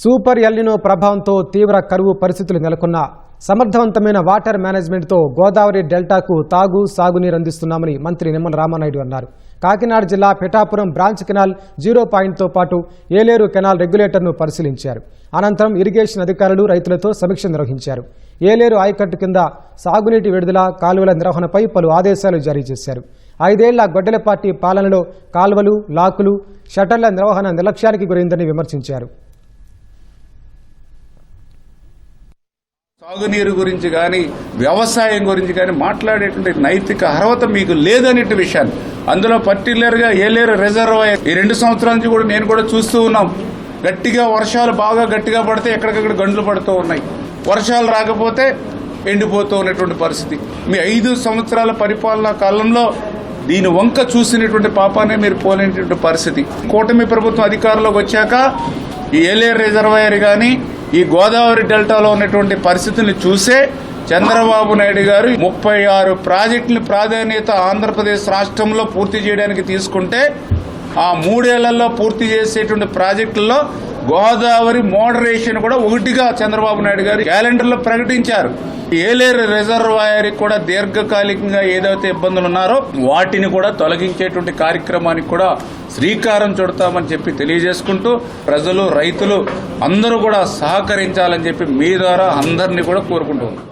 Super El Niño ప్రభావంతో తీవ్ర కరువు పరిస్థితులు నెలకొన్న సమర్థవంతమైన వాటర్ మేనేజ్మెంట్తో గోదావరి డెల్టాకు తాగు సాగునీరు అందిస్తున్నామని మంత్రి నిమ్మల రామానాయుడు అన్నారు. కాకినాడ జిల్లా పిఠాపురం బ్రాంచ్ కెనాల్ 0 పాయింట్తో పాటు ఏలేరు కెనాల్ రెగ్యులేటర్ను పరిశీలించారు. అనంతరం ఇరిగేషన్ అధికారులు రైతులతో సమీక్ష నిర్వహించారు. ఏలేరు ఆయకట్టు కింద సాగునీటి విడుదల కాలువల నిర్వహణపై పలు ఆదేశాలు జారీ చేశారు. 5 ఏళ్ల గొడ్డెలపాటి పాలనలో కాలువలు, లాకులు, షటర్ల నిర్వహణ నిర్లక్ష్యానికి గురైందని విమర్శించారు. సాగునీరు గురించి కానీ వ్యవసాయం గురించి కానీ మాట్లాడేటువంటి నైతిక అర్హత మీకు లేదనే విషయాన్ని అందులో పర్టికులర్గా ఏలేరు రిజర్వాయర్ ఈ 2 సంవత్సరాల నుంచి కూడా నేను కూడా చూస్తూ ఉన్నాం. గట్టిగా వర్షాలు బాగా గట్టిగా పడితే ఎక్కడికక్కడ గండ్లు పడుతూ ఉన్నాయి, వర్షాలు రాకపోతే ఎండిపోతూ ఉన్నటువంటి పరిస్థితి. మీ 5 సంవత్సరాల పరిపాలనా కాలంలో దీని వంక చూసినటువంటి పాపానే మీరు పోలేనటువంటి పరిస్థితి. కూటమి ప్రభుత్వం అధికారంలోకి వచ్చాక ఈ ఏలేరు రిజర్వాయర్ కానీ ఈ గోదావరి డెల్టాలో ఉన్నటువంటి పరిస్థితుల్ని చూసే చంద్రబాబు నాయుడు గారు 36 ప్రాజెక్టుల ప్రాధాన్యత ఆంధ్రప్రదేశ్ రాష్ట్రంలో పూర్తి చేయడానికి తీసుకుంటే ఆ 3 ఏళ్లలో పూర్తి చేసేటువంటి ప్రాజెక్టుల్లో గోదావరి మోడరేషన్ కూడా ఒకటిగా చంద్రబాబు నాయుడు గారు క్యాలెండర్లో ప్రకటించారు. ఏలేరు రిజర్వాయర్ కూడా దీర్ఘకాలికంగా ఏదైతే ఇబ్బందులు ఉన్నారో వాటిని కూడా తొలగించేటువంటి కార్యక్రమానికి కూడా శ్రీకారం చుడతామని చెప్పి తెలియజేసుకుంటూ ప్రజలు, రైతులు అందరూ కూడా సహకరించాలని చెప్పి మీ ద్వారా అందరినీ కూడా కోరుకుంటున్నాం.